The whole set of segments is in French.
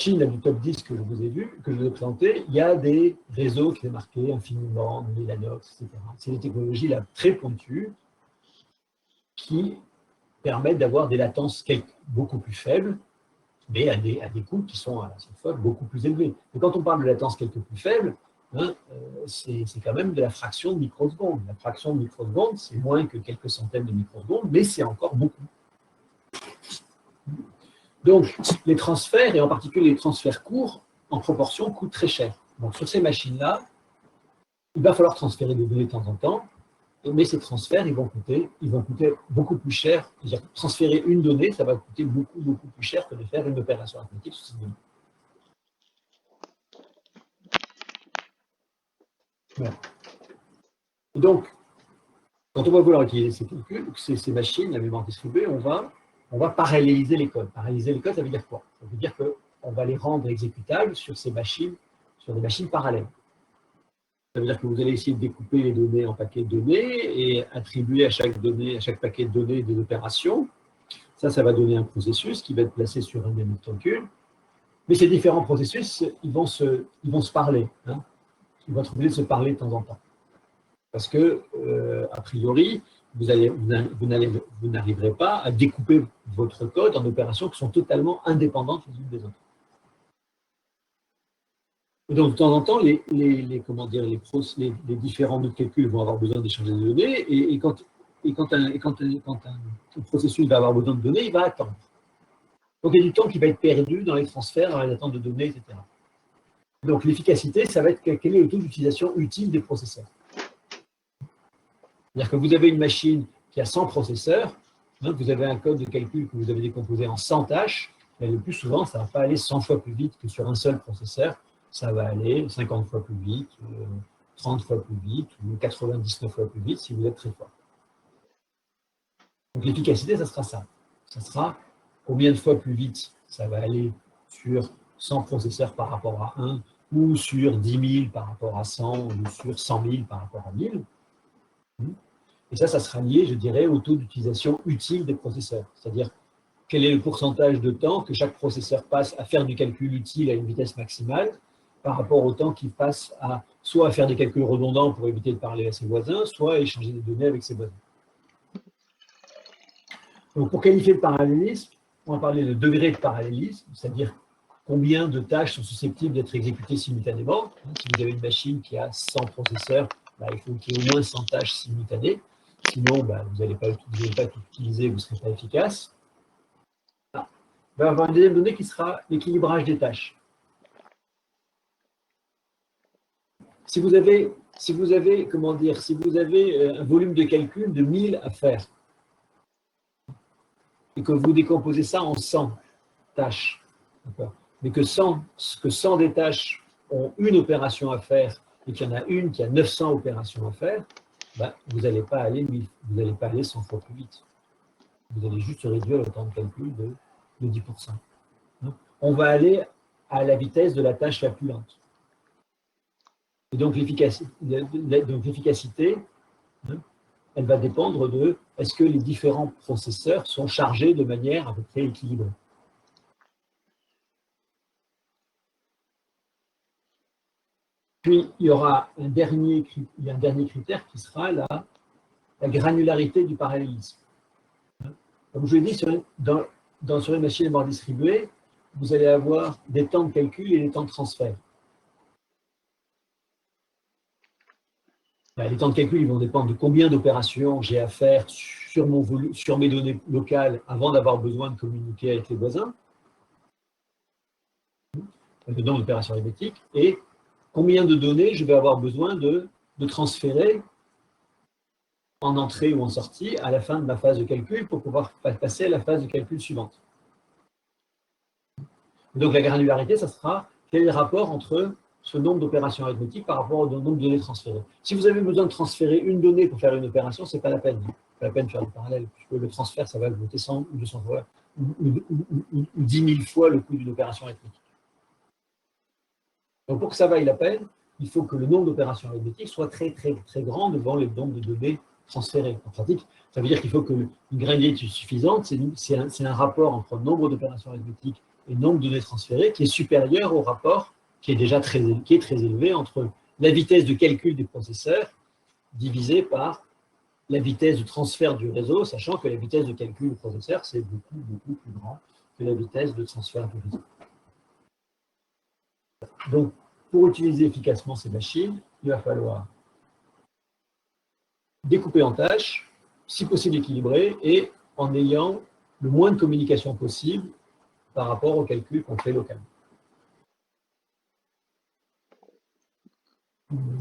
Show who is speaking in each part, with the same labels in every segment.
Speaker 1: Chine, du top 10 que je vous ai vu, que je vous ai présenté, il y a des réseaux qui sont marqués infiniment, Mellanox, etc. C'est des technologies là, très pointues qui permettent d'avoir des latences beaucoup plus faibles, mais à des coûts qui sont à cette fois beaucoup plus élevés. Et quand on parle de latence quelque plus faible, hein, c'est quand même de la fraction de microseconde. La fraction de microseconde, c'est moins que quelques centaines de microsecondes, mais c'est encore beaucoup. Donc, les transferts, et en particulier les transferts courts, en proportion, coûtent très cher. Donc, sur ces machines-là, il va falloir transférer des données de temps en temps, mais ces transferts, ils vont coûter beaucoup plus cher. C'est-à-dire, transférer une donnée, ça va coûter beaucoup plus cher que de faire une opération arithmétique sur cette donnée. Voilà. Et donc, quand on va vouloir utiliser ces calculs, ces machines, la mémoire distribuée, on va paralléliser les codes. Paralléliser les codes, ça veut dire quoi? Ça veut dire qu'on va les rendre exécutables sur des machines parallèles. Ça veut dire que vous allez essayer de découper les données en paquets de données et attribuer à chaque paquet de données des opérations. Ça va donner un processus qui va être placé sur un des calculs. Mais ces différents processus, ils vont se parler. Hein. Ils vont être obligés de se parler de temps en temps. Parce que, a priori, vous n'arriverez pas à découper votre code en opérations qui sont totalement indépendantes les unes des autres. Et donc, de temps en temps, les différents nœuds de calcul vont avoir besoin d'échanger des données, et quand un processus va avoir besoin de données, il va attendre. Donc, il y a du temps qui va être perdu dans les transferts, dans les attentes de données, etc. Donc, l'efficacité, ça va être quel est le taux d'utilisation utile des processeurs. C'est-à-dire que vous avez une machine qui a 100 processeurs, hein, vous avez un code de calcul que vous avez décomposé en 100 tâches, mais le plus souvent, ça ne va pas aller 100 fois plus vite que sur un seul processeur, ça va aller 50 fois plus vite, 30 fois plus vite, ou 99 fois plus vite si vous êtes très fort. Donc l'efficacité, ça sera ça. Ça sera combien de fois plus vite ça va aller sur 100 processeurs par rapport à 1, ou sur 10 000 par rapport à 100, ou sur 100 000 par rapport à 1000. Et ça sera lié, je dirais, au taux d'utilisation utile des processeurs. C'est-à-dire, quel est le pourcentage de temps que chaque processeur passe à faire du calcul utile à une vitesse maximale par rapport au temps qu'il passe soit à faire des calculs redondants pour éviter de parler à ses voisins, soit à échanger des données avec ses voisins. Donc, pour qualifier le parallélisme, on va parler de degré de parallélisme, c'est-à-dire combien de tâches sont susceptibles d'être exécutées simultanément. Si vous avez une machine qui a 100 processeurs, il faut qu'il y ait au moins 100 tâches simultanées. Sinon, vous n'allez pas tout utiliser, vous ne serez pas efficace. Il va y avoir une deuxième donnée qui sera l'équilibrage des tâches. Si vous avez un volume de calcul de 1000 à faire, et que vous décomposez ça en 100 tâches, mais que 100 des tâches ont une opération à faire et qu'il y en a une qui a 900 opérations à faire, vous n'allez pas aller 100 fois plus vite. Vous allez juste réduire le temps de calcul de 10%. On va aller à la vitesse de la tâche la plus lente. Et donc l'efficacité, elle va dépendre de est-ce que les différents processeurs sont chargés de manière à peu près équilibrée. Puis, il y aura un dernier critère qui sera la granularité du parallélisme. Comme je l'ai dit, sur une machine à mémoire distribuée, vous allez avoir des temps de calcul et des temps de transfert. Les temps de calcul ils vont dépendre de combien d'opérations j'ai à faire sur mes données locales avant d'avoir besoin de communiquer avec les voisins, le nombre d'opérations arithmétiques, et combien de données je vais avoir besoin de transférer en entrée ou en sortie à la fin de ma phase de calcul pour pouvoir passer à la phase de calcul suivante. Donc la granularité, ça sera quel est le rapport entre ce nombre d'opérations arithmétiques par rapport au nombre de données transférées. Si vous avez besoin de transférer une donnée pour faire une opération, ce n'est pas la peine. Pas la peine de faire du parallèle, puisque le transfert, ça va augmenter 100 ou 200 fois, ou 10 000 fois le coût d'une opération arithmétique. Donc pour que ça vaille la peine, il faut que le nombre d'opérations arithmétiques soit très grand devant le nombre de données transférées. En pratique, ça veut dire qu'il faut que une granularité suffisante, c'est un rapport entre le nombre d'opérations arithmétiques et nombre de données transférées qui est supérieur au rapport qui est très élevé entre la vitesse de calcul du processeur divisé par la vitesse de transfert du réseau, sachant que la vitesse de calcul du processeur, c'est beaucoup plus grand que la vitesse de transfert du réseau. Donc, pour utiliser efficacement ces machines, il va falloir découper en tâches, si possible équilibrées, et en ayant le moins de communication possible par rapport au calcul qu'on fait localement.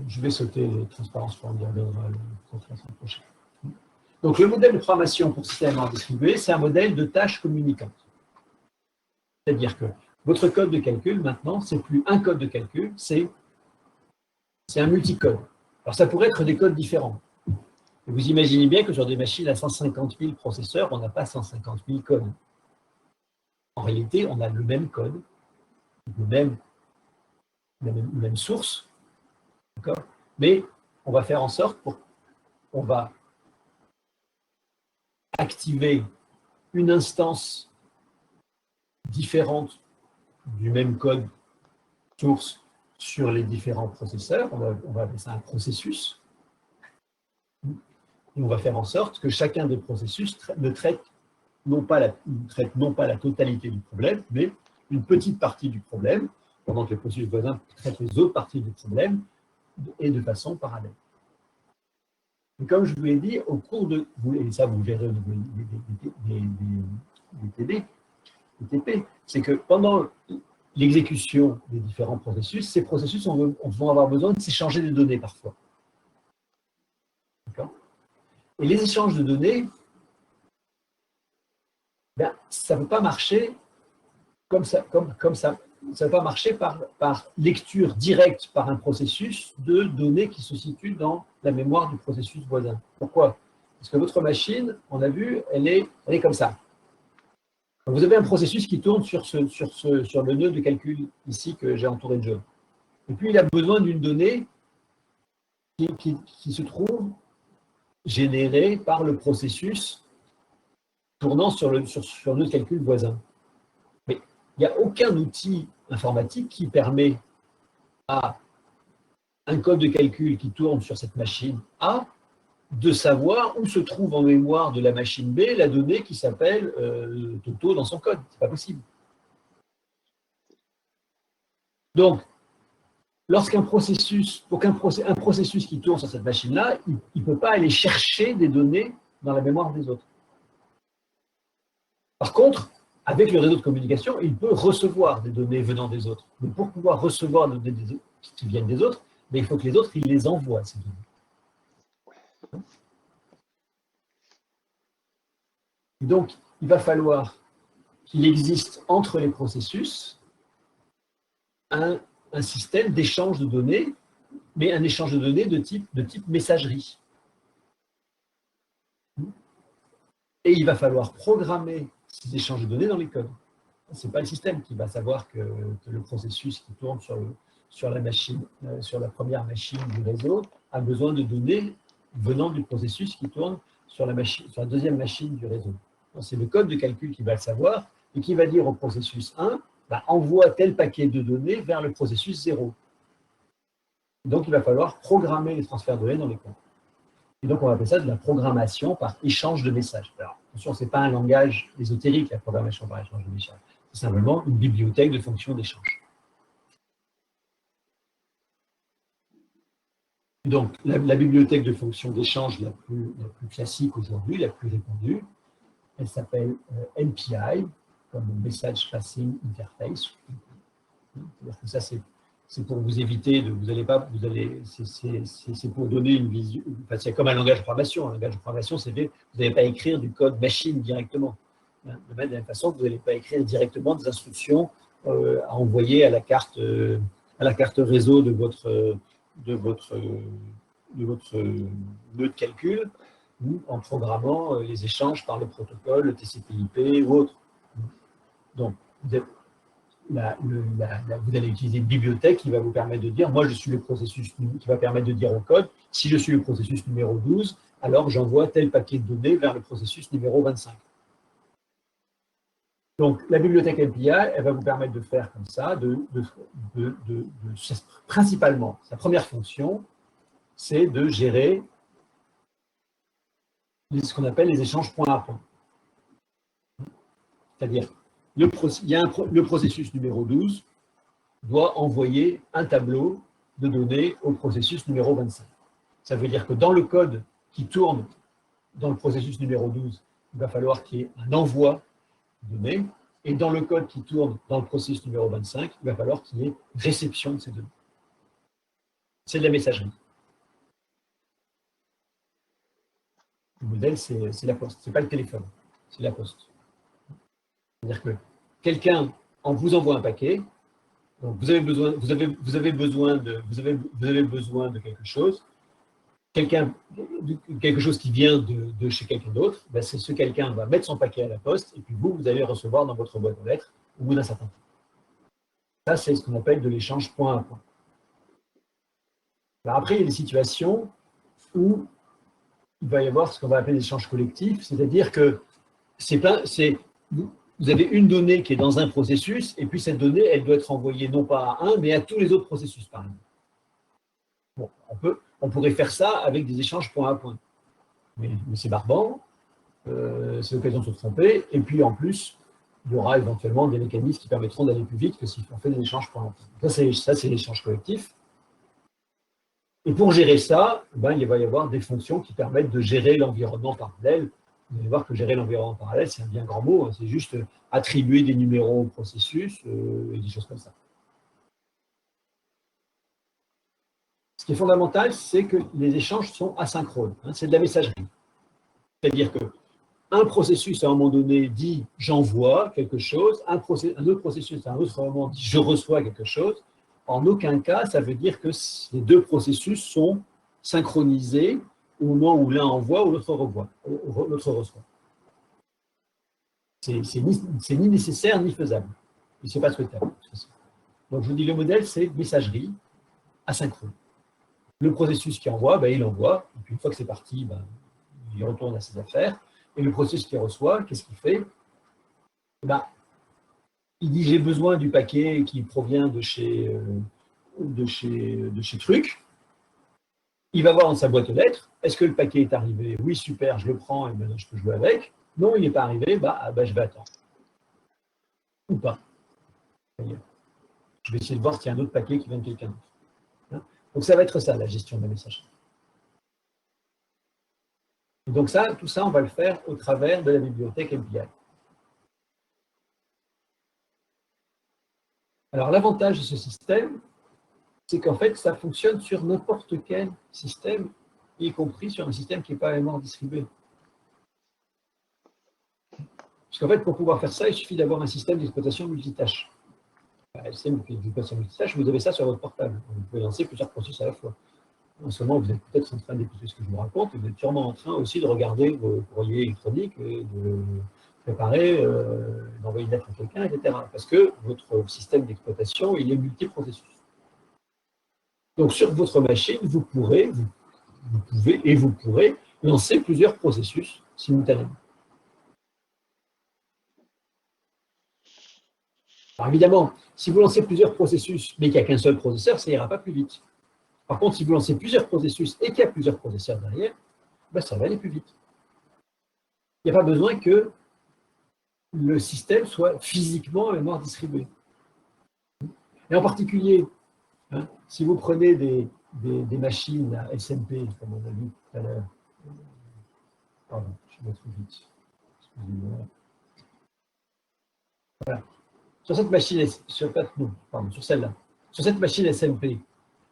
Speaker 1: Je vais sauter les transparences pour en dire la semaine prochaine. Donc, le modèle de programmation pour système distribué, c'est un modèle de tâches communicantes. C'est-à-dire que votre code de calcul, maintenant, c'est plus un code de calcul, c'est un multicode. Alors, ça pourrait être des codes différents. Et vous imaginez bien que sur des machines à 150 000 processeurs, on n'a pas 150 000 codes. En réalité, on a le même code, la même source, mais on va faire en sorte qu'on va activer une instance différente du même code source sur les différents processeurs. On va appeler ça un processus. Et on va faire en sorte que chacun des processus ne traite non pas la totalité du problème, mais une petite partie du problème, pendant que le processus voisin traite les autres parties du problème, et de façon parallèle. Et comme je vous l'ai dit, au cours de... Et ça, vous verrez au niveau des TP, c'est que pendant l'exécution des différents processus, ces processus vont avoir besoin de s'échanger des données parfois. D'accord ? Et les échanges de données, ben, ça ne peut pas marcher comme ça. Ça ne peut pas marcher par lecture directe par un processus de données qui se situent dans la mémoire du processus voisin. Pourquoi? Parce que votre machine, on a vu, elle est comme ça. Donc vous avez un processus qui tourne sur le nœud de calcul ici que j'ai entouré de jaune. Et puis il a besoin d'une donnée qui se trouve générée par le processus tournant sur le nœud de calcul voisin. Mais il n'y a aucun outil informatique qui permet à un code de calcul qui tourne sur cette machine A de savoir où se trouve en mémoire de la machine B la donnée qui s'appelle Toto dans son code. Ce n'est pas possible. Donc, lorsqu'un processus, un processus qui tourne sur cette machine-là, il ne peut pas aller chercher des données dans la mémoire des autres. Par contre, avec le réseau de communication, il peut recevoir des données venant des autres. Mais pour pouvoir recevoir des données qui viennent des autres, mais il faut que les autres, ils les envoient, ces données. Donc, il va falloir qu'il existe entre les processus un système d'échange de données, mais un échange de données de type messagerie. Et il va falloir programmer ces échanges de données dans les codes. Ce n'est pas le système qui va savoir que le processus qui tourne sur la première machine du réseau a besoin de données venant du processus qui tourne sur la deuxième machine du réseau. C'est le code de calcul qui va le savoir et qui va dire au processus 1, bah, envoie tel paquet de données vers le processus 0. Donc, il va falloir programmer les transferts de données dans les codes. Et donc, on va appeler ça de la programmation par échange de messages. Alors, attention, ce n'est pas un langage ésotérique, la programmation par échange de messages. C'est simplement une bibliothèque de fonctions d'échange. Donc, la bibliothèque de fonctions d'échange la plus classique aujourd'hui, la plus répandue, elle s'appelle MPI, comme Message Passing Interface. C'est-à-dire que ça, c'est pour vous éviter de, c'est pour donner une vision. Enfin, c'est comme un langage de programmation. Un langage de programmation, c'est fait, vous n'allez pas écrire du code machine directement. De la même façon que vous n'allez pas écrire directement des instructions à envoyer à la carte réseau de votre nœud de calcul, ou en programmant les échanges par le protocole, le TCP/IP ou autre. Donc, vous allez utiliser une bibliothèque qui va vous permettre de dire, moi je suis le processus, qui va permettre de dire au code, si je suis le processus numéro 12, alors j'envoie tel paquet de données vers le processus numéro 25. Donc, la bibliothèque MPI, elle va vous permettre de faire comme ça, principalement, sa première fonction, c'est de gérer ce qu'on appelle les échanges point à point. C'est-à-dire, le processus numéro 12 doit envoyer un tableau de données au processus numéro 25. Ça veut dire que dans le code qui tourne dans le processus numéro 12, il va falloir qu'il y ait un envoi de données, et dans le code qui tourne dans le processus numéro 25, il va falloir qu'il y ait réception de ces données. C'est de la messagerie. Le modèle, c'est la poste. Ce n'est pas le téléphone, c'est la poste. C'est-à-dire que quelqu'un vous envoie un paquet, donc vous avez besoin de quelque chose, quelque chose qui vient de chez quelqu'un d'autre, ben ce quelqu'un va mettre son paquet à la poste, et puis vous allez recevoir dans votre boîte aux lettres au bout d'un certain temps. Ça, c'est ce qu'on appelle de l'échange point à point. Alors après, il y a des situations où il va y avoir ce qu'on va appeler l'échange collectif, c'est-à-dire que vous avez une donnée qui est dans un processus, et puis cette donnée, elle doit être envoyée non pas à un, mais à tous les autres processus, par exemple. Bon, on pourrait faire ça avec des échanges point à point. Mais c'est barbant, c'est l'occasion de se tromper, et puis en plus, il y aura éventuellement des mécanismes qui permettront d'aller plus vite que si on fait des échanges point à point. Ça, c'est l'échange collectif. Et pour gérer ça, ben, il va y avoir des fonctions qui permettent de gérer l'environnement parallèle. Vous allez voir que gérer l'environnement parallèle, c'est un bien grand mot, hein, c'est juste attribuer des numéros au processus et des choses comme ça. Ce qui est fondamental, c'est que les échanges sont asynchrones, hein, c'est de la messagerie. C'est-à-dire qu'un processus, à un moment donné, dit « j'envoie quelque chose », un autre processus, à un autre moment, dit « je reçois quelque chose ». En aucun cas, ça veut dire que les deux processus sont synchronisés au moment où l'un envoie ou l'autre reçoit. C'est ni nécessaire ni faisable. Et ce n'est pas souhaitable. Donc, je vous dis, le modèle, c'est messagerie asynchrone. Le processus qui envoie, ben, il envoie. Et puis, une fois que c'est parti, ben, il retourne à ses affaires. Et le processus qui reçoit, qu'est-ce qu'il fait? Ben, il dit, j'ai besoin du paquet qui provient de chez Truc. Il va voir dans sa boîte aux lettres, est-ce que le paquet est arrivé? Oui, super, je le prends et maintenant je peux jouer avec. Non, il n'est pas arrivé, je vais attendre. Ou pas. Je vais essayer de voir s'il y a un autre paquet qui vient de quelqu'un d'autre. Donc ça va être ça, la gestion de la messagerie. Et donc tout ça, on va le faire au travers de la bibliothèque MPI. Alors l'avantage de ce système, c'est qu'en fait, ça fonctionne sur n'importe quel système, y compris sur un système qui n'est pas à mémoire distribuée. Parce qu'en fait, pour pouvoir faire ça, il suffit d'avoir un système d'exploitation multitâche. Un système d'exploitation multitâche, vous avez ça sur votre portable. Vous pouvez lancer plusieurs processus à la fois. En ce moment, vous êtes peut-être en train d'écouter ce que je vous raconte, et vous êtes sûrement en train aussi de regarder vos courriers électroniques, et de préparer, d'envoyer une lettre à quelqu'un, etc. Parce que votre système d'exploitation, il est multiprocessus. Donc, sur votre machine, vous pourrez lancer plusieurs processus simultanément. Alors évidemment, si vous lancez plusieurs processus, mais qu'il n'y a qu'un seul processeur, ça n'ira pas plus vite. Par contre, si vous lancez plusieurs processus et qu'il y a plusieurs processeurs derrière, ben ça va aller plus vite. Il n'y a pas besoin que le système soit physiquement à mémoire distribuée. Et en particulier, hein, si vous prenez des machines à SMP, comme on a vu tout à l'heure, pardon, je vais trop vite, excusez-moi. Voilà. Sur cette machine, sur celle-là, sur cette machine SMP,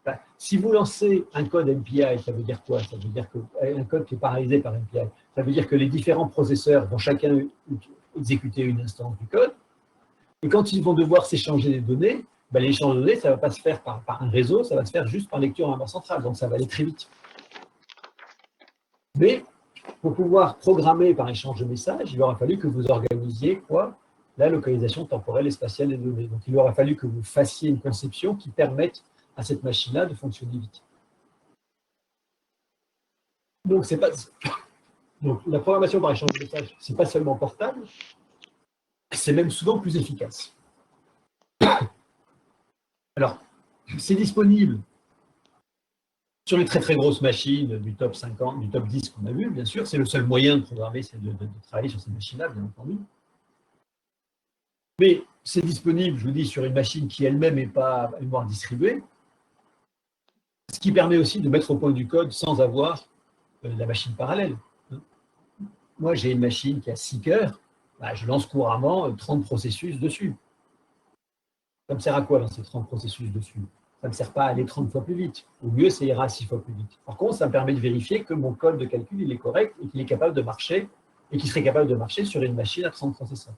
Speaker 1: ben, si vous lancez un code MPI, ça veut dire quoi? Ça veut dire qu'un code qui est paralysé par MPI, ça veut dire que les différents processeurs vont chacun exécuter une instance du code, et quand ils vont devoir s'échanger des données, ben, l'échange de données, ça ne va pas se faire par un réseau, ça va se faire juste par lecture en mémoire centrale, donc ça va aller très vite. Mais pour pouvoir programmer par échange de messages, il aura fallu que vous organisiez quoi? La localisation temporelle et spatiale des données. Donc il aura fallu que vous fassiez une conception qui permette à cette machine-là de fonctionner vite. Donc, la programmation par échange de messages, ce n'est pas seulement portable, c'est même souvent plus efficace. Alors, c'est disponible sur les très très grosses machines du top 50, du top 10 qu'on a vu, bien sûr. C'est le seul moyen de programmer, c'est de travailler sur ces machines-là, bien entendu. Mais c'est disponible, je vous dis, sur une machine qui elle-même n'est pas à mémoire distribuée, ce qui permet aussi de mettre au point du code sans avoir la machine parallèle. Moi, j'ai une machine qui a 6 cœurs, bah, je lance couramment 30 processus dessus. Ça me sert à quoi lancer 30 processus dessus? Ça ne me sert pas à aller 30 fois plus vite. Au mieux, ça ira 6 fois plus vite. Par contre, ça me permet de vérifier que mon code de calcul il est correct et qu'il est capable de marcher, et qu'il serait capable de marcher sur une machine à 30 processeurs.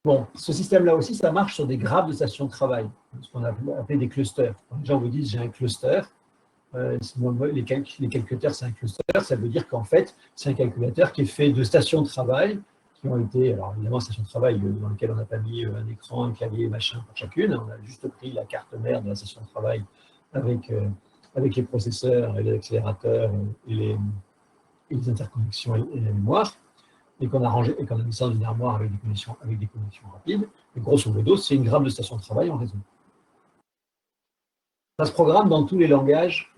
Speaker 1: Bon, ce système-là aussi, ça marche sur des graphes de stations de travail, ce qu'on a appelé des clusters. Quand les gens vous disent j'ai un cluster, les calculateurs, c'est un cluster, ça veut dire qu'en fait, c'est un calculateur qui est fait de stations de travail qui ont été, alors évidemment, stations de travail dans lesquelles on n'a pas mis un écran, un clavier, machin pour chacune, on a juste pris la carte mère de la station de travail avec les processeurs et les accélérateurs et les interconnexions et la mémoire, et qu'on a rangé et qu'on a mis ça dans une armoire avec des connexions rapides. Et grosso modo, c'est une grappe de station de travail en réseau. Ça se programme dans tous les langages,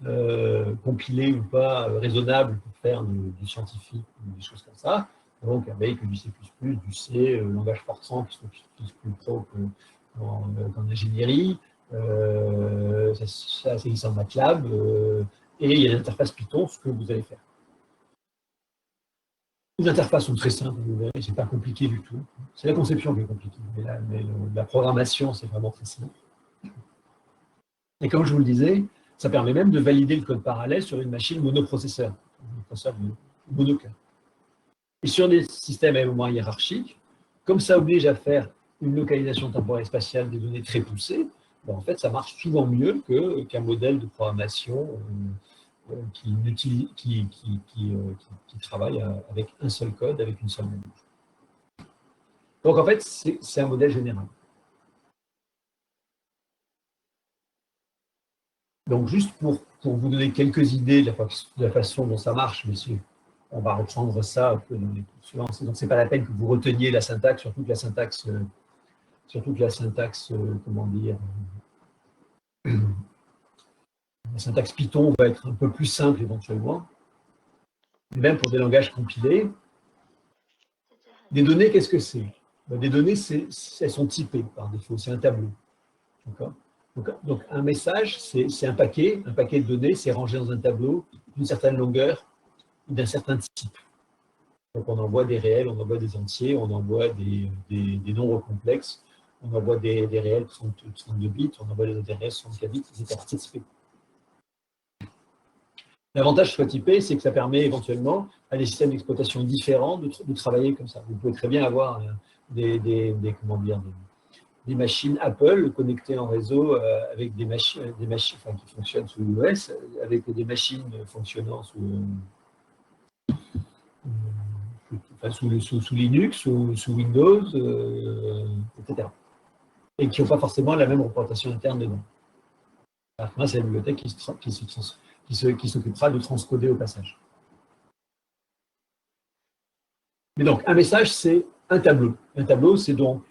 Speaker 1: compilés ou pas, raisonnables pour faire du scientifique ou des choses comme ça. Donc avec du C++, du C, langage forçant qui sont plus pro qu'en ingénierie. Ça existe en MATLAB. Et il y a l'interface Python, ce que vous allez faire. Les interfaces sont très simples, vous verrez, c'est pas compliqué du tout. C'est la conception qui est compliquée, mais la programmation, c'est vraiment très simple. Et comme je vous le disais, ça permet même de valider le code parallèle sur une machine monoprocesseur, monocœur. Et sur des systèmes à mémoire hiérarchique, comme ça oblige à faire une localisation temporelle et spatiale des données très poussées, ben en fait, ça marche souvent mieux qu'un modèle de programmation qui travaille avec un seul code, avec une seule mémoire. Donc en fait, c'est un modèle général. Donc juste pour vous donner quelques idées de la façon dont ça marche, messieurs, on va reprendre ça un peu dans les cours suivants. Donc ce n'est pas la peine que vous reteniez la syntaxe, surtout que la syntaxe, comment dire, la syntaxe Python va être un peu plus simple éventuellement. Et même pour des langages compilés. Des données, qu'est-ce que c'est? Des données, elles sont typées par défaut, c'est un tableau. Donc un message, c'est un paquet de données, c'est rangé dans un tableau d'une certaine longueur, d'un certain type. Donc on envoie des réels, on envoie des entiers, on envoie des nombres complexes, on envoie des réels 32 bits, on envoie des réels 64 bits, etc. C'est typé. L'avantage soit typé, c'est que ça permet éventuellement à des systèmes d'exploitation différents de travailler comme ça. Vous pouvez très bien avoir des machines Apple connectées en réseau avec des machines qui fonctionnent sous iOS, avec des machines fonctionnant sous Linux, sous Windows, etc. Et qui n'ont pas forcément la même représentation interne dedans. Moi, c'est la bibliothèque qui s'occupera de transcoder au passage. Mais donc, un message, c'est un tableau. Un tableau, c'est donc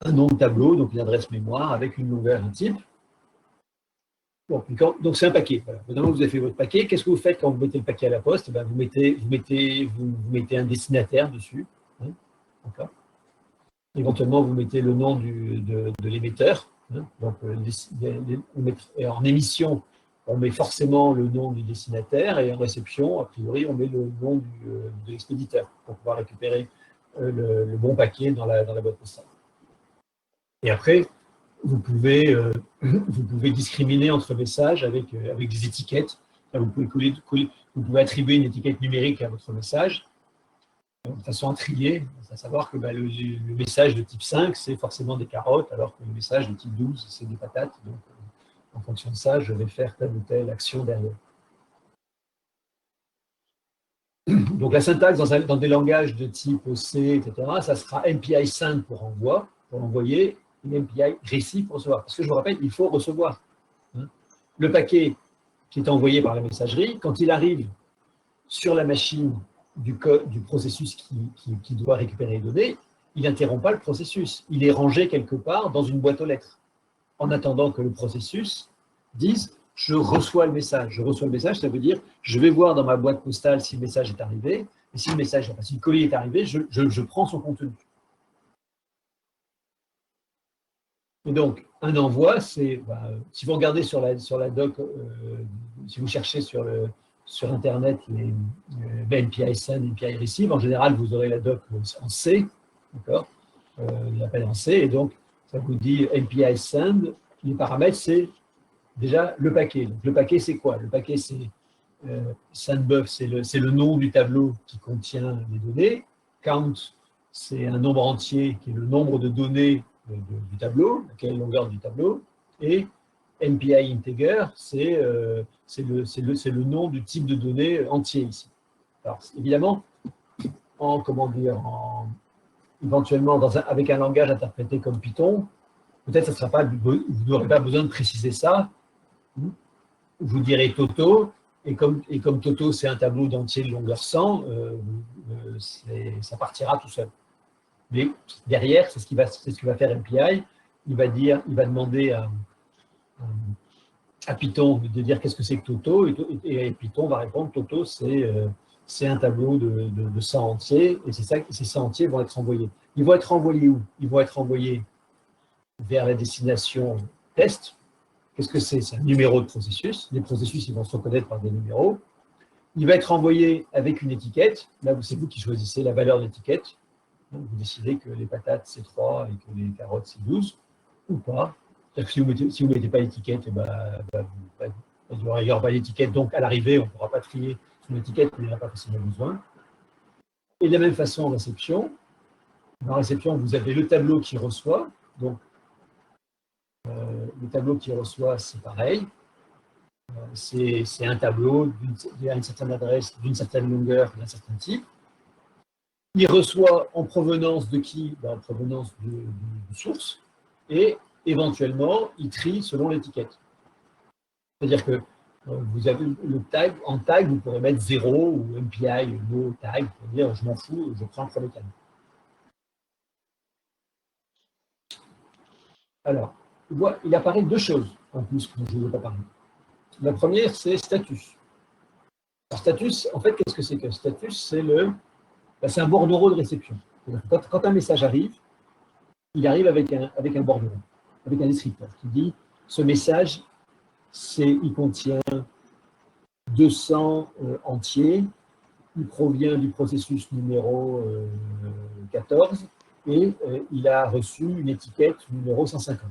Speaker 1: un nom de tableau, donc une adresse mémoire avec une longueur, un type. Bon, donc c'est un paquet. Voilà. Maintenant, vous avez fait votre paquet. Qu'est-ce que vous faites quand vous mettez le paquet à la poste? Vous mettez un destinataire dessus. Hein, éventuellement, vous mettez le nom de l'émetteur. Hein, donc, en émission, on met forcément le nom du destinataire, et en réception, a priori, on met le nom de l'expéditeur pour pouvoir récupérer le bon paquet dans la boîte postale. Et après, vous pouvez discriminer entre messages avec des étiquettes. Vous pouvez attribuer une étiquette numérique à votre message de façon à trier, à savoir que le message de type 5, c'est forcément des carottes, alors que le message de type 12, c'est des patates. Donc, en fonction de ça, je vais faire telle ou telle action derrière. Donc, la syntaxe dans des langages de type C, etc., ça sera MPI send pour envoyer, et MPI receive pour recevoir. Parce que je vous rappelle, il faut recevoir. Le paquet qui est envoyé par la messagerie, quand il arrive sur la machine du processus qui doit récupérer les données, il n'interrompt pas le processus. Il est rangé quelque part dans une boîte aux lettres, en attendant que le processus dise « je reçois le message ». Je reçois le message, ça veut dire « je vais voir dans ma boîte postale si le message est arrivé, et si le colis est arrivé, je prends son contenu ». Et donc, un envoi, c'est, si vous regardez sur la doc, si vous cherchez sur Internet les NPI Send, NPI Receive, en général, vous aurez la doc en C, d'accord, l'appel en C, et donc, ça vous dit NPI Send, les paramètres, c'est déjà le paquet. Donc, le paquet, c'est quoi? Le paquet, c'est sendBuf, c'est le nom du tableau qui contient les données. Count, c'est un nombre entier qui est le nombre de données du tableau, quelle longueur du tableau. Et MPI integer, c'est le nom du type de données entier ici. Alors, évidemment, éventuellement, avec un langage interprété comme Python, peut-être vous n'aurez pas besoin de préciser ça. Vous direz Toto, et comme Toto, c'est un tableau d'entier de longueur 100, ça partira tout seul. Mais derrière, c'est ce que va faire MPI. Il va demander à Python de dire qu'est-ce que c'est que Toto, et Python va répondre Toto, c'est un tableau de 100 entiers, et ces 100 entiers vont être envoyés. Ils vont être envoyés où? Ils vont être envoyés vers la destination test. Qu'est-ce que c'est? C'est un numéro de processus. Les processus, ils vont se reconnaître par des numéros. Il va être envoyé avec une étiquette. Là, c'est vous qui choisissez la valeur de l'étiquette. Vous décidez que les patates, c'est 3 et que les carottes, c'est 12, ou pas. Si vous ne mettez pas l'étiquette, il n'y aura pas d'étiquette. Donc, à l'arrivée, on ne pourra pas trier son étiquette, mais il n'y en a pas forcément besoin. Et de la même façon, en réception, vous avez le tableau qui reçoit. Donc, le tableau qui reçoit, c'est pareil. C'est un tableau à une certaine adresse, d'une certaine longueur, d'un certain type. Il reçoit en provenance de qui? En provenance de source. Et éventuellement, il trie selon l'étiquette. C'est-à-dire que vous avez le tag, en tag, vous pourrez mettre 0 ou MPI, no tag, pour dire je m'en fous, je prends le premier tag. Alors, il apparaît deux choses en plus que je ne vous ai pas parlé. La première, c'est status. Alors, status, en fait, qu'est-ce que c'est que status? C'est un bordereau de réception. Quand un message arrive, il arrive avec un bordereau, avec un descripteur qui dit ce message, il contient 200 entiers, il provient du processus numéro 14 et il a reçu une étiquette numéro 150.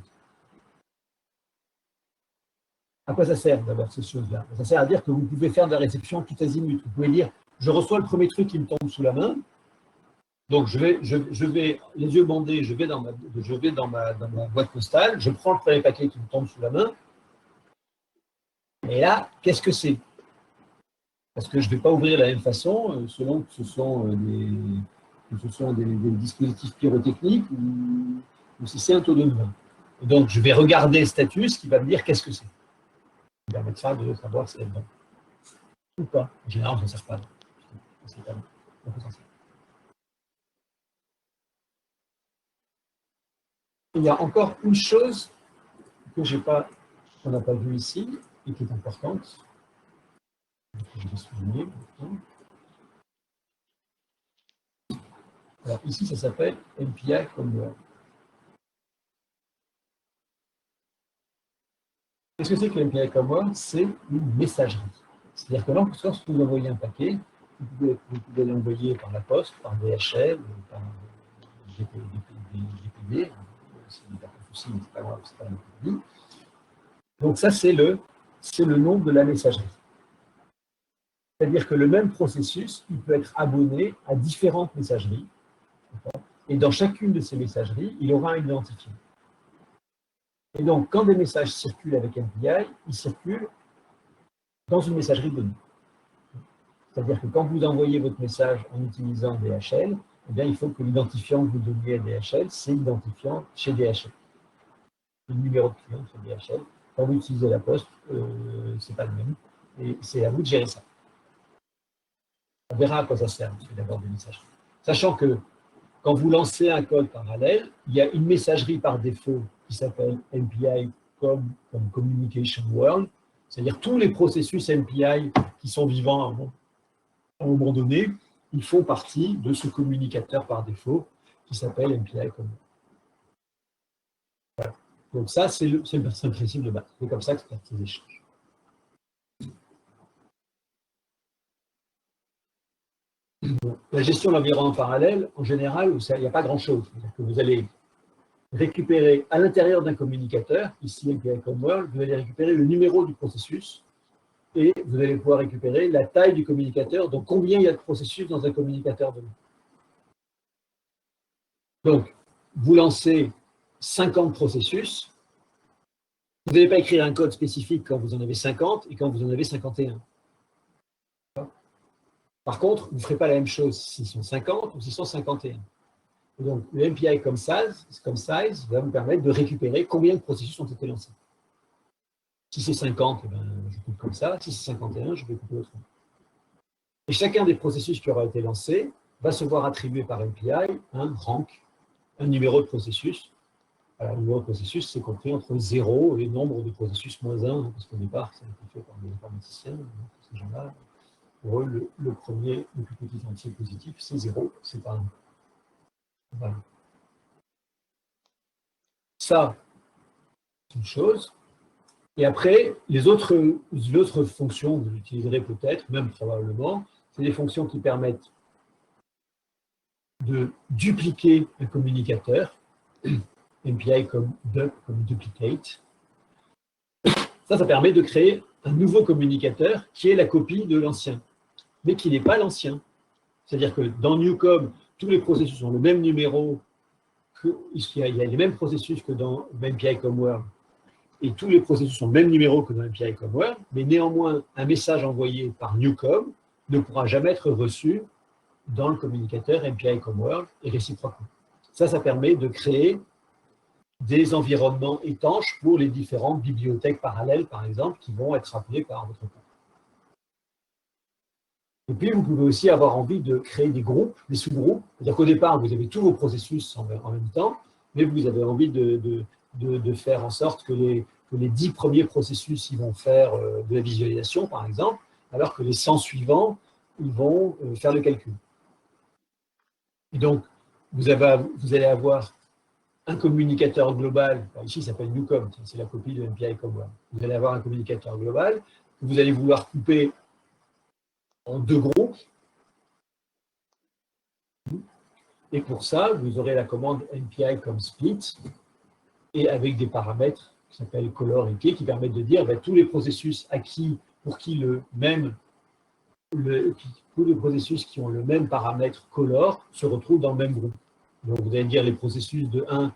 Speaker 1: À quoi ça sert d'abord ces choses-là? Ça sert à dire que vous pouvez faire de la réception tout azimut. Vous pouvez dire, je reçois le premier truc qui me tombe sous la main, donc je vais les yeux bandés, je vais dans ma boîte postale, je prends le premier paquet qui me tombe sous la main, et là, qu'est-ce que c'est? Parce que je ne vais pas ouvrir de la même façon selon que ce sont des dispositifs pyrotechniques ou si c'est un taux de vin. Et donc, je vais regarder le statut, qui va me dire qu'est-ce que c'est. Ça permettra de savoir si c'est bon ou pas. En général, on ne s'en sert pas. Il y a encore une chose qu'on n'a pas vue ici et qui est importante. Je vais souligner. Alors ici, ça s'appelle MPI Convert. Qu'est-ce que c'est que l'MPI Convert? C'est une messagerie. C'est-à-dire que lorsque vous envoyez un paquet, vous pouvez l'envoyer par la poste, par DHL, par DPD. C'est pas de souci, mais c'est pas grave, c'est pas la même. Donc ça, c'est le nom de la messagerie. C'est-à-dire que le même processus, il peut être abonné à différentes messageries. Et dans chacune de ces messageries, il aura un identifiant. Et donc, quand des messages circulent avec MPI, ils circulent dans une messagerie donnée. C'est-à-dire que quand vous envoyez votre message en utilisant DHL, eh bien, il faut que l'identifiant que vous donniez à DHL, c'est l'identifiant chez DHL. Le numéro de client chez DHL. Quand vous utilisez la poste, ce n'est pas le même. Et c'est à vous de gérer ça. On verra à quoi ça sert d'avoir des messageries. Sachant que quand vous lancez un code parallèle, il y a une messagerie par défaut qui s'appelle MPI comme Communication World, c'est-à-dire tous les processus MPI qui sont vivants à un moment donné, ils font partie de ce communicateur par défaut qui s'appelle MPI comme. Voilà. Donc ça, c'est le principe de base. C'est comme ça que se passent les échanges. La gestion de l'environnement parallèle, en général, il n'y a pas grand-chose. Vous allez récupérer à l'intérieur d'un communicateur, ici MPI comme World, vous allez récupérer le numéro du processus et vous allez pouvoir récupérer la taille du communicateur, donc combien il y a de processus dans un communicateur donné. Donc, vous lancez 50 processus, vous n'allez pas écrire un code spécifique quand vous en avez 50 et quand vous en avez 51. Par contre, vous ne ferez pas la même chose s'ils sont 50 ou s'ils sont 51. Et donc, le MPI comme size va vous permettre de récupérer combien de processus ont été lancés. Si c'est 50, eh ben, je coupe comme ça. Si c'est 51, je vais couper autrement. Et chacun des processus qui aura été lancé va se voir attribuer par MPI un rank, un numéro de processus. Alors, le numéro de processus, c'est compris entre 0 et le nombre de processus moins 1, parce qu'au départ, ça a été fait par des informaticiens, ces gens-là. Pour eux, le premier, le plus petit entier positif, c'est 0, c'est pas 1. Voilà. Ça, c'est une chose. Et après, les autres fonctions que vous utiliserez peut-être, même probablement, c'est des fonctions qui permettent de dupliquer un communicateur, MPI comme duplicate. Ça permet de créer un nouveau communicateur qui est la copie de l'ancien, mais qui n'est pas l'ancien. C'est-à-dire que dans Newcom, tous les processus ont le même numéro, il y a les mêmes processus que dans MPI comme World, et tous les processus ont le même numéro que dans MPI comme World, mais néanmoins, un message envoyé par Newcom ne pourra jamais être reçu dans le communicateur MPI comme World et réciproquement. Ça permet de créer des environnements étanches pour les différentes bibliothèques parallèles, par exemple, qui vont être appelées par votre code. Et puis, vous pouvez aussi avoir envie de créer des groupes, des sous-groupes. C'est-à-dire qu'au départ, vous avez tous vos processus en même temps, mais vous avez envie de faire en sorte que les 10 premiers processus ils vont faire de la visualisation, par exemple, alors que les 100 suivants, ils vont faire le calcul. Et donc, vous allez avoir un communicateur global, ici il s'appelle Newcom, c'est la copie de MPI comme World. Vous allez avoir un communicateur global que vous allez vouloir couper en 2 groupes. Et pour ça, vous aurez la commande MPI comme split, et avec des paramètres qui s'appellent color et key, qui permettent de dire tous les processus pour qui tous les processus qui ont le même paramètre color se retrouvent dans le même groupe. Donc vous allez dire les processus de 1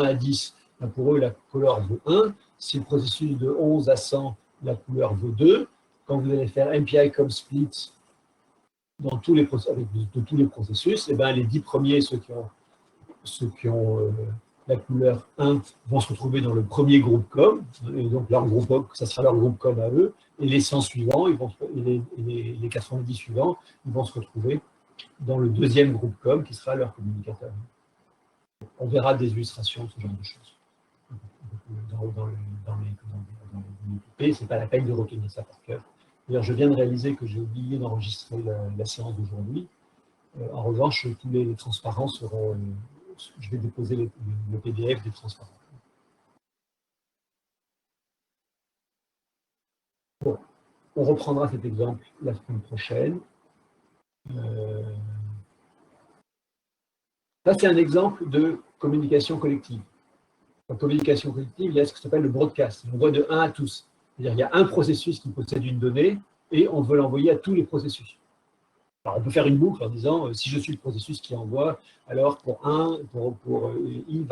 Speaker 1: à 10, pour eux la couleur vaut 1. Si le processus de 11 à 100, la couleur vaut 2. Quand vous allez faire MPI comme split dans tous les processus, et bien les 10 premiers, ceux qui ont la couleur 1, vont se retrouver dans le premier groupe com, et donc leur groupe, ça sera leur groupe com à eux, et les 100 suivants, les 90 suivants, ils vont se retrouver dans le deuxième groupe com, qui sera leur communicateur. On verra des illustrations, ce genre de choses. Dans les ce n'est pas la peine de retenir ça par cœur. D'ailleurs, je viens de réaliser que j'ai oublié d'enregistrer la séance d'aujourd'hui. En revanche, tous les transparents seront... je vais déposer le PDF des transparents. Bon, on reprendra cet exemple la semaine prochaine. Là, c'est un exemple de communication collective. En communication collective, il y a ce qui s'appelle le broadcast. On voit de 1 à tous. C'est-à-dire qu'il y a un processus qui possède une donnée et on veut l'envoyer à tous les processus. Alors, on peut faire une boucle en disant, si je suis le processus qui envoie, alors pour i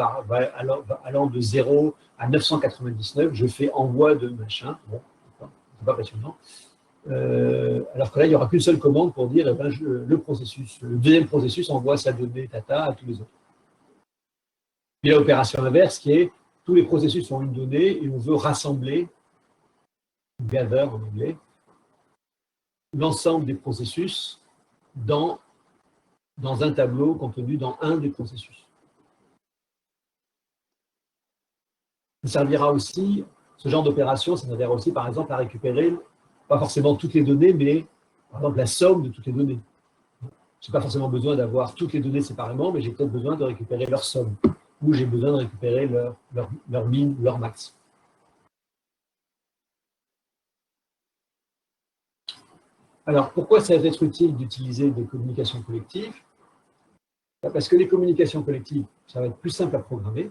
Speaker 1: allant de 0 à 999, je fais envoi de machin. Bon, c'est pas passionnant. Alors que là, il n'y aura qu'une seule commande pour dire, le deuxième processus envoie sa donnée data à tous les autres. Il y a l'opération inverse qui est, tous les processus ont une donnée et on veut rassembler, gather en anglais, l'ensemble des processus dans un tableau contenu dans un des processus. Ça servira aussi, ce genre d'opération, ça servira aussi par exemple à récupérer, pas forcément toutes les données, mais par exemple la somme de toutes les données. Je n'ai pas forcément besoin d'avoir toutes les données séparément, mais j'ai peut-être besoin de récupérer leur somme, ou j'ai besoin de récupérer leur min, leur max. Alors, pourquoi ça va être utile d'utiliser des communications collectives? Parce que les communications collectives, ça va être plus simple à programmer.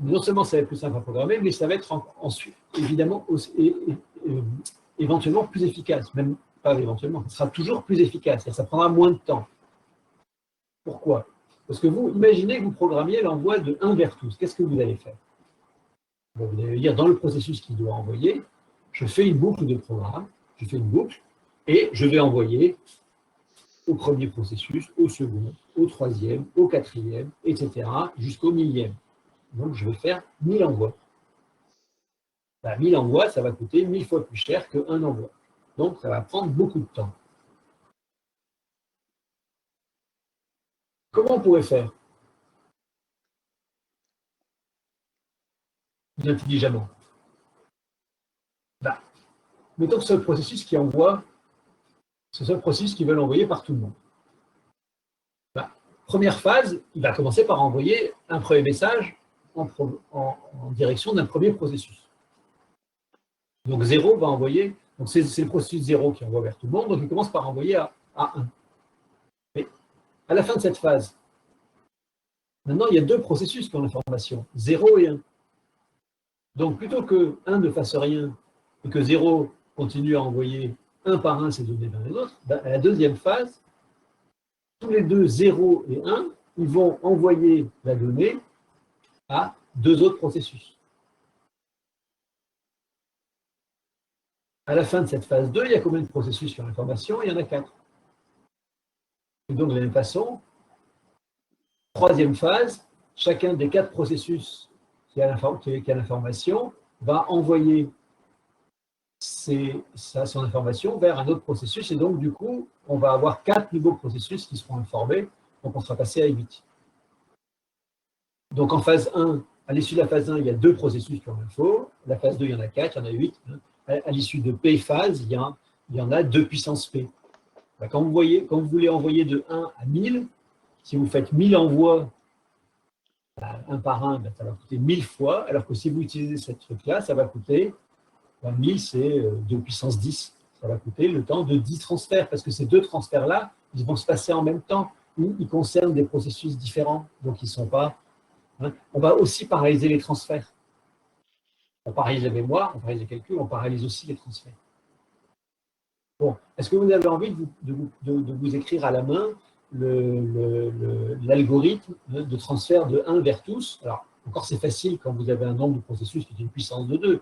Speaker 1: Non seulement ça va être plus simple à programmer, mais ça va être ensuite, évidemment, éventuellement plus efficace. Même pas éventuellement, ça sera toujours plus efficace. Ça prendra moins de temps. Pourquoi? Parce que vous, imaginez que vous programmiez l'envoi de 1 vers tous. Qu'est-ce que vous allez faire? Bon, vous allez dire, dans le processus qui doit envoyer, je fais une boucle de programme, je fais une boucle, et je vais envoyer au premier processus, au second, au troisième, au quatrième, etc., jusqu'au millième. Donc, je vais faire 1000 envois. 1000 envois, ça va coûter 1000 fois plus cher qu'un envoi. Donc, ça va prendre beaucoup de temps. Comment on pourrait faire? Intelligemment. Mettons que c'est le processus qui envoie, c'est le processus qui veut l'envoyer par tout le monde. Première phase, il va commencer par envoyer un premier message en direction d'un premier processus. Donc 0 va envoyer, donc c'est le processus 0 qui envoie vers tout le monde, donc il commence par envoyer à 1. Mais à la fin de cette phase, maintenant il y a 2 processus qui ont l'information, 0 et 1. Donc plutôt que 1 ne fasse rien et que 0 continue à envoyer un par un ces données vers les autres, à la deuxième phase, tous les deux 0 et 1, ils vont envoyer la donnée à 2 autres processus. À la fin de cette phase 2, il y a combien de processus sur l'information? Il y en a 4. Et donc, de la même façon, troisième phase, chacun des 4 processus qui a l'information va envoyer son information vers un autre processus. Et donc, du coup, on va avoir 4 nouveaux processus qui seront informés. Donc, on sera passé à 8. Donc, en phase 1, à l'issue de la phase 1, il y a 2 processus qui ont l'info. La phase 2, il y en a 4, il y en a 8. À l'issue de P phase, il y en a 2 puissance P. Quand vous voulez envoyer de 1 à 1000, si vous faites 1000 envois un par un, ça va coûter 1000 fois, alors que si vous utilisez ce truc-là, ça va coûter, 1000 c'est 2 puissance 10. Ça va coûter le temps de 10 transferts, parce que ces 2 transferts-là, ils vont se passer en même temps, ou ils concernent des processus différents, donc ils ne sont pas... Hein. On va aussi paralléliser les transferts. On paralyse la mémoire, on paralyse les calculs, on paralyse aussi les transferts. Bon, est-ce que vous avez envie de vous écrire à la main l'algorithme de transfert de 1 vers tous? Alors, encore c'est facile quand vous avez un nombre de processus qui est une puissance de 2.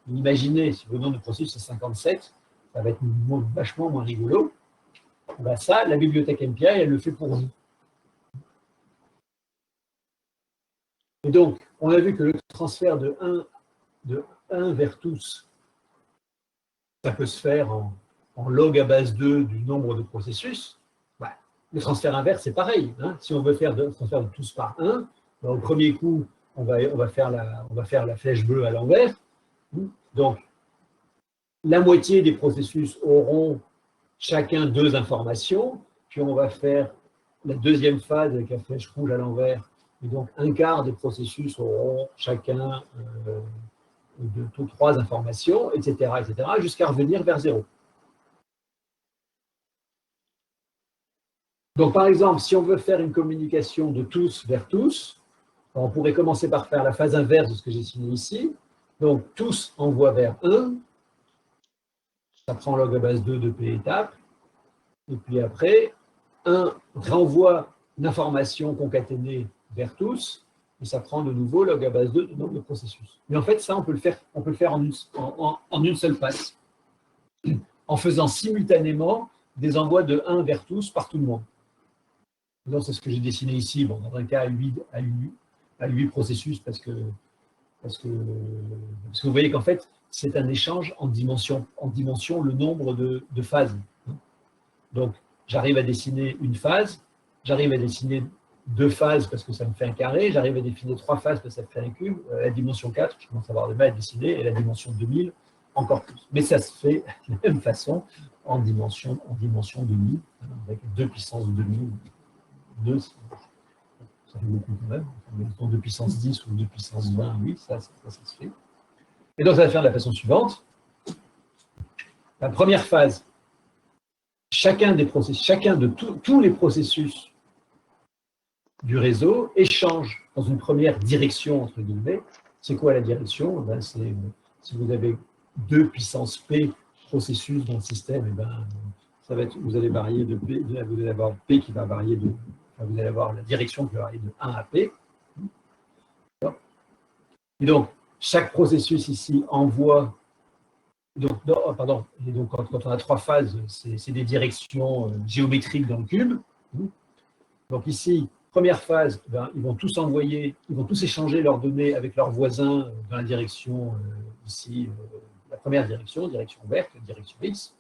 Speaker 1: Imaginez, si le nombre de processus est 57, ça va être vachement moins rigolo. Ben ça, la bibliothèque MPI, elle le fait pour vous. Et donc, on a vu que le transfert de 1 vers tous, ça peut se faire en log à base 2 du nombre de processus. Ben, le transfert inverse, c'est pareil. Hein. Si on veut faire le transfert de tous par 1, ben, au premier coup, on va faire la flèche bleue à l'envers. Donc, la moitié des processus auront chacun 2 informations, puis on va faire la deuxième phase avec la flèche rouge à l'envers, et donc un quart des processus auront chacun 3 informations, etc., jusqu'à revenir vers 0. Donc, par exemple, si on veut faire une communication de tous vers tous, on pourrait commencer par faire la phase inverse de ce que j'ai signé ici. Donc, tous envoient vers 1, ça prend log à base 2 de P étapes, et puis après, 1 renvoie l'information concaténée vers tous, et ça prend de nouveau log à base 2 de nombre de processus. Mais en fait, ça, on peut le faire en une seule passe, en faisant simultanément des envois de 1 vers tous par tout le monde. Donc, c'est ce que j'ai dessiné ici. Bon, dans un cas, à 8 processus, parce que parce que vous voyez qu'en fait, c'est un échange en dimension le nombre de phases. Donc, j'arrive à dessiner une phase, j'arrive à dessiner deux phases parce que ça me fait un carré, j'arrive à dessiner trois phases parce que ça me fait un cube, la dimension 4, je commence à avoir de mal à dessiner, et la dimension 2000, encore plus. Mais ça se fait de la même façon en dimension 2000, avec 2 puissance 2000, 2, ça fait beaucoup quand même. Mettons 2 puissance 10 ou 2 puissance 20, oui, ça se fait. Et donc, ça va faire de la façon suivante. La première phase, chacun de tous les processus du réseau échange dans une première direction, entre guillemets. C'est quoi la direction? Ben, si vous avez 2 puissance P processus dans le système, et ben, ça va être, vous allez varier de P, vous allez avoir P qui va varier de, enfin, vous allez avoir la direction qui va varier de 1 à P. Et donc, chaque processus ici envoie, donc, non, pardon, et donc quand on a trois phases, c'est des directions géométriques dans le cube. Donc ici, première phase, ben, ils vont tous échanger leurs données avec leurs voisins dans la direction, ici, la première direction verte, direction X.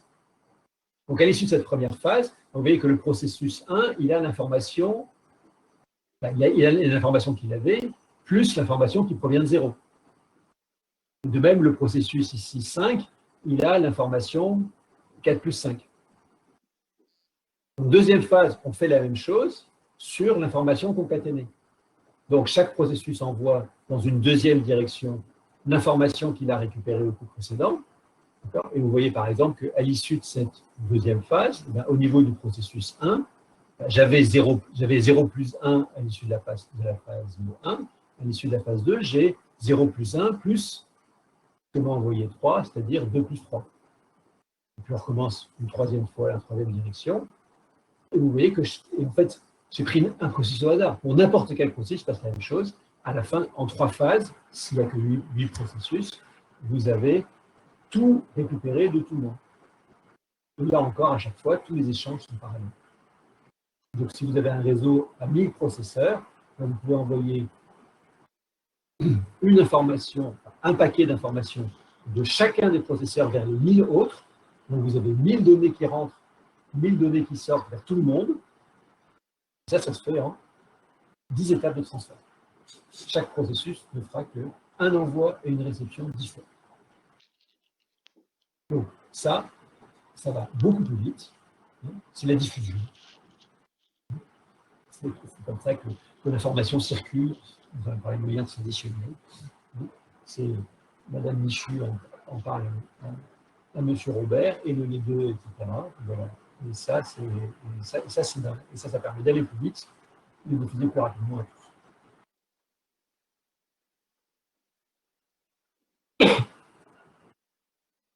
Speaker 1: Donc à l'issue de cette première phase, vous voyez que le processus 1, il a l'information, ben, il a l'information qu'il avait, plus l'information qui provient de 0. De même, le processus ici 5, il a l'information 4 plus 5. Donc, deuxième phase, on fait la même chose sur l'information concaténée. Donc, chaque processus envoie dans une deuxième direction l'information qu'il a récupérée au coup précédent. Et vous voyez par exemple qu'à l'issue de cette deuxième phase, au niveau du processus 1, j'avais 0 plus 1 à l'issue de la phase 1. À l'issue de la phase 2, j'ai 0 plus 1 plus que m'a envoyé 3, c'est-à-dire 2 plus 3. Et puis on recommence une troisième fois la troisième direction. Et vous voyez que, en fait, j'ai pris un processus au hasard. Pour n'importe quel processus, il se passe la même chose. À la fin, en 3 phases, s'il n'y a que 8 processus, vous avez tout récupéré de tout le monde. Et là encore, à chaque fois, tous les échanges sont parallèles. Donc, si vous avez un réseau à 1000 processeurs, vous pouvez envoyer une information, un paquet d'informations de chacun des processeurs vers les 1000 autres. Donc, vous avez 1000 données qui rentrent, 1000 données qui sortent vers tout le monde. Ça se fait en 10 étapes de transfert. Chaque processus ne fera qu'un envoi et une réception différents. Donc, ça va beaucoup plus vite. C'est la diffusion. C'est comme ça que l'information circule. On va parler de moyens traditionnels. C'est Madame Michu en parle à Monsieur Robert, et le les deux, etc. Voilà. Et ça, ça permet d'aller plus vite et de diffuser plus rapidement à tous.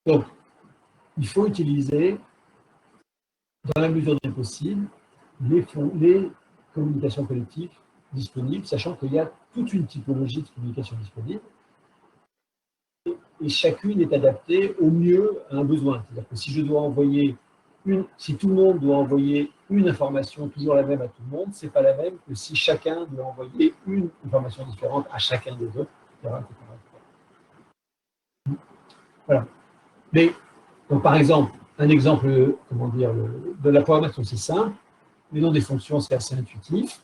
Speaker 1: Donc, il faut utiliser, dans la mesure du possible, les communications collectives disponibles, sachant qu'il y a toute une typologie de communication disponible, et chacune est adaptée au mieux à un besoin. C'est-à-dire que si je dois envoyer si tout le monde doit envoyer une information toujours la même à tout le monde, ce n'est pas la même que si chacun doit envoyer une information différente à chacun des autres, etc. Voilà. Mais, donc, par exemple, un exemple, comment dire, de la programmation, c'est simple. Les noms des fonctions, c'est assez intuitif.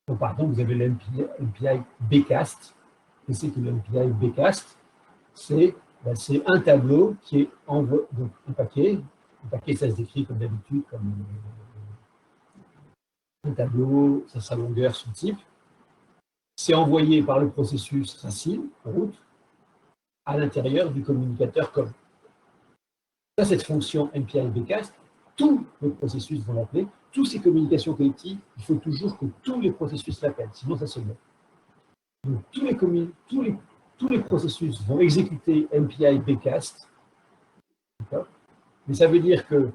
Speaker 1: Donc, par exemple, vous avez l'MPI Bcast. Qu'est-ce que l'MPI Bcast? C'est un tableau qui est donc un paquet. Un paquet, ça se décrit comme d'habitude, comme un tableau, sa longueur, son type. C'est envoyé par le processus racine, route, à l'intérieur du communicateur COM. Ça, cette fonction MPI Bcast, tous les processus vont l'appeler. Toutes ces communications collectives, il faut toujours que tous les processus l'appellent, sinon ça se met. Donc, tous les processus vont exécuter MPI Bcast. Mais ça veut dire que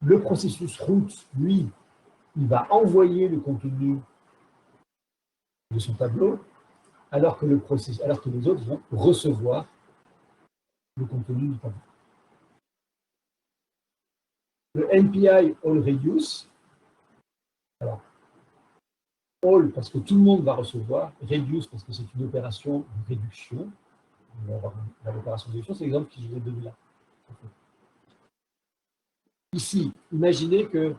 Speaker 1: le processus route, lui, il va envoyer le contenu de son tableau, alors que les autres vont recevoir le contenu du tableau. Le MPI All Reduce, alors, all parce que tout le monde va recevoir, reduce parce que c'est une opération de réduction. On va avoir l'opération de réduction, c'est l'exemple que je vous ai donné là. Ici, imaginez que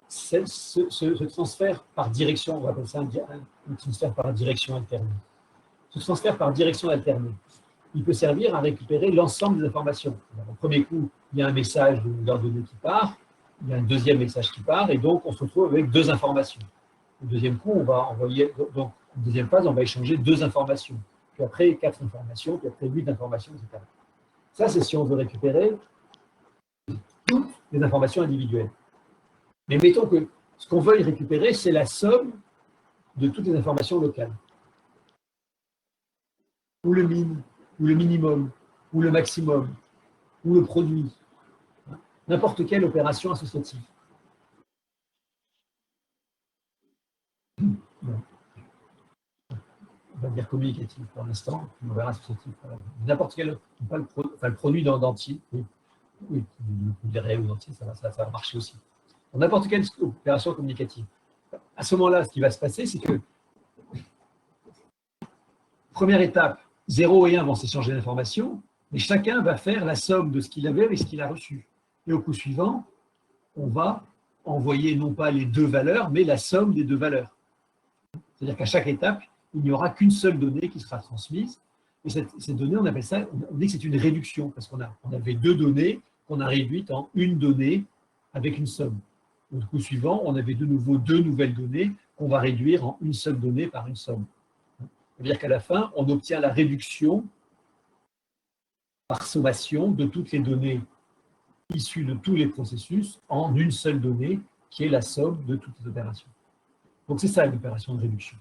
Speaker 1: ce transfert par direction, on va appeler ça un transfert par direction alternée. Ce transfert par direction alternée, il peut servir à récupérer l'ensemble des informations. Alors, au premier coup, il y a un message de longueur donnée qui part, il y a un deuxième message qui part, et donc on se retrouve avec deux informations. Au deuxième coup, on va envoyer, donc, en deuxième phase, on va échanger deux informations, puis après quatre informations, puis après 8 informations, etc. Ça, c'est si on veut récupérer toutes les informations individuelles. Mais mettons que ce qu'on veuille récupérer, c'est la somme de toutes les informations locales. Ou le min, ou le minimum, ou le maximum, ou le produit. N'importe quelle opération associative. Bon. On va dire communicative pour l'instant, on verra associative. N'importe quel, pas le produit d'entier, oui, des réels ou d'entier, ça va marcher aussi. Pour n'importe quelle opération communicative. À ce moment-là, ce qui va se passer, c'est que, première étape, 0 et 1 vont s'échanger d'informations, mais chacun va faire la somme de ce qu'il avait avec ce qu'il a reçu. Et au coup suivant, on va envoyer non pas les deux valeurs, mais la somme des deux valeurs. C'est-à-dire qu'à chaque étape, il n'y aura qu'une seule donnée qui sera transmise. Et cette donnée, on appelle ça, on dit que c'est une réduction, parce qu'on avait deux données qu'on a réduites en une donnée avec une somme. Au coup suivant, on avait de nouveau deux nouvelles données qu'on va réduire en une seule donnée par une somme. C'est-à-dire qu'à la fin, on obtient la réduction par sommation de toutes les données issues de tous les processus en une seule donnée qui est la somme de toutes les opérations. Donc c'est ça une opération de réduction.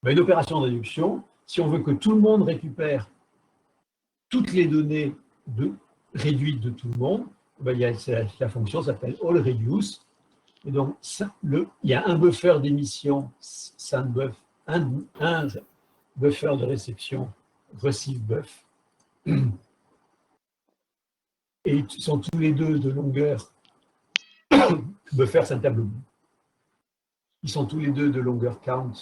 Speaker 1: Une opération de réduction, si on veut que tout le monde récupère toutes les données réduites de tout le monde, la fonction s'appelle allReduce. Et donc, il y a un buffer d'émission, un buffer de réception, receive-buff. Et ils sont tous les deux de longueur, buffer, c'est un tableau. Ils sont tous les deux de longueur count,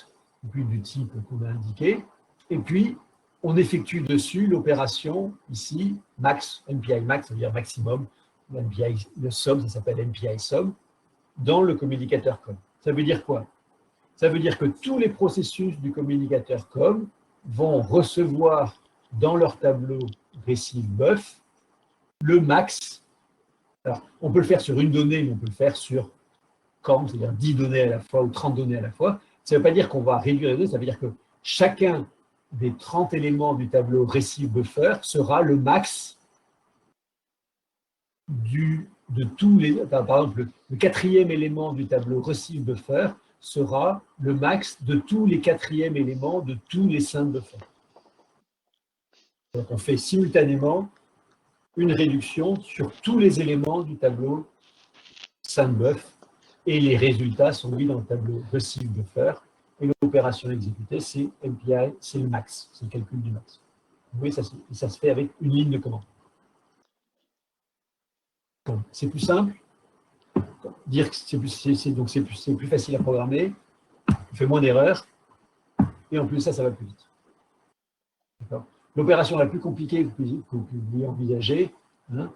Speaker 1: puis du type qu'on a indiqué. Et puis, on effectue dessus l'opération, ici, max, MPI max, ça veut dire maximum, le sum, ça s'appelle MPI sum, dans le communicateur COM. Ça veut dire quoi? Ça veut dire que tous les processus du communicateur COM vont recevoir dans leur tableau receive buff le max. Alors, on peut le faire sur une donnée, mais on peut le faire sur COM, c'est-à-dire 10 données à la fois ou 30 données à la fois. Ça ne veut pas dire qu'on va réduire les données, ça veut dire que chacun des 30 éléments du tableau receive buffer sera le max de tous les... Par exemple, le quatrième élément du tableau receive buffer sera le max de tous les quatrièmes éléments de tous les sum buffers. Donc on fait simultanément une réduction sur tous les éléments du tableau SumBuff et les résultats sont mis dans le tableau receive buffer et l'opération exécutée, c'est MPI, c'est le max, c'est le calcul du max. Vous voyez, ça se fait avec une ligne de commande. C'est plus simple, dire que c'est plus facile à programmer, on fait moins d'erreurs, et en plus ça va plus vite. L'opération la plus compliquée que vous pouvez envisager, hein,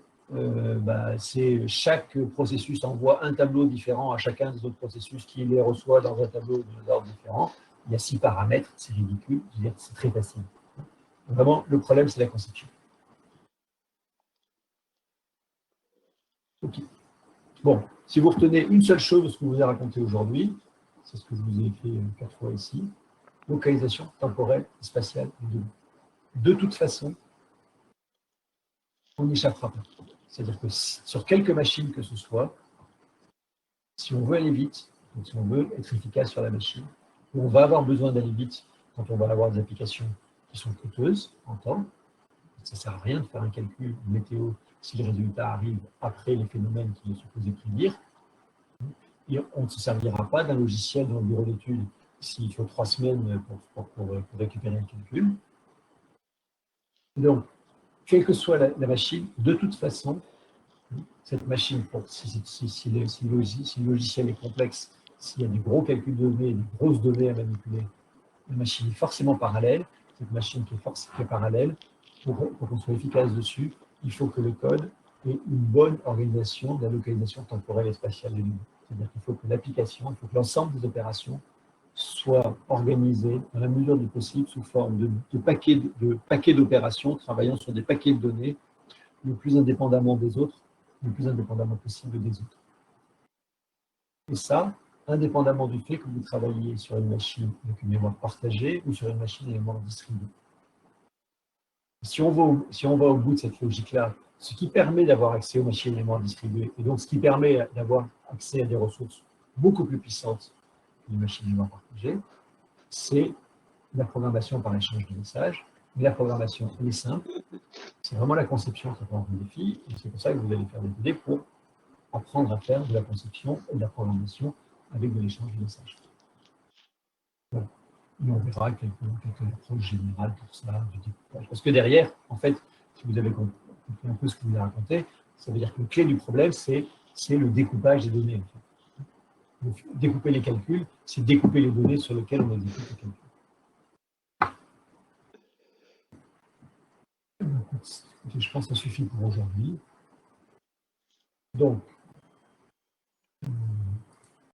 Speaker 1: c'est chaque processus envoie un tableau différent à chacun des autres processus qui les reçoit dans un tableau d'ordre différent. Il y a 6 paramètres, c'est ridicule, je veux dire, c'est très facile. Vraiment, le problème, c'est la conception. Okay. Bon, si vous retenez une seule chose de ce que je vous ai raconté aujourd'hui, c'est ce que je vous ai écrit 4 fois ici, localisation temporelle et spatiale des données. De toute façon, on n'échappera pas. C'est-à-dire que sur quelques machines que ce soit, si on veut aller vite, donc si on veut être efficace sur la machine, on va avoir besoin d'aller vite quand on va avoir des applications qui sont coûteuses en temps. Ça ne sert à rien de faire un calcul météo si les résultats arrivent après les phénomènes qu'il est supposé prédire. Et on ne se servira pas d'un logiciel dans le bureau d'études s'il faut 3 semaines pour récupérer le calcul. Donc, quelle que soit la machine, de toute façon, cette machine, si le logiciel est complexe s'il y a des gros calculs de données, des grosses données à manipuler, la machine est forcément parallèle. Cette machine qui est parallèle, pour qu'on soit efficace dessus, il faut que le code ait une bonne organisation de la localisation temporelle et spatiale de l'unité. C'est-à-dire qu'il faut que l'application, il faut que l'ensemble des opérations soient organisées dans la mesure du possible sous forme de paquets d'opérations travaillant sur des paquets de données le plus indépendamment des autres, le plus indépendamment possible des autres. Et ça, indépendamment du fait que vous travaillez sur une machine avec une mémoire partagée ou sur une machine à mémoire distribuée. Si on va au bout de cette logique-là, ce qui permet d'avoir accès aux machines à mémoire distribuée, et donc ce qui permet d'avoir accès à des ressources beaucoup plus puissantes que les machines à mémoire partagée, c'est la programmation par échange de messages. Mais la programmation, elle est simple. C'est vraiment la conception qui prend un défi, et c'est pour ça que vous allez faire des idées pour apprendre à faire de la conception et de la programmation avec de l'échange de messages. Voilà. Et on verra quelques approches générales pour ça, du découpage. Parce que derrière, en fait, si vous avez compris un peu ce que je vous ai raconté, ça veut dire que la clé du problème, c'est le découpage des données. En fait. Donc, découper les calculs, c'est découper les données sur lesquelles on exécute les calculs. Je pense que ça suffit pour aujourd'hui. Donc,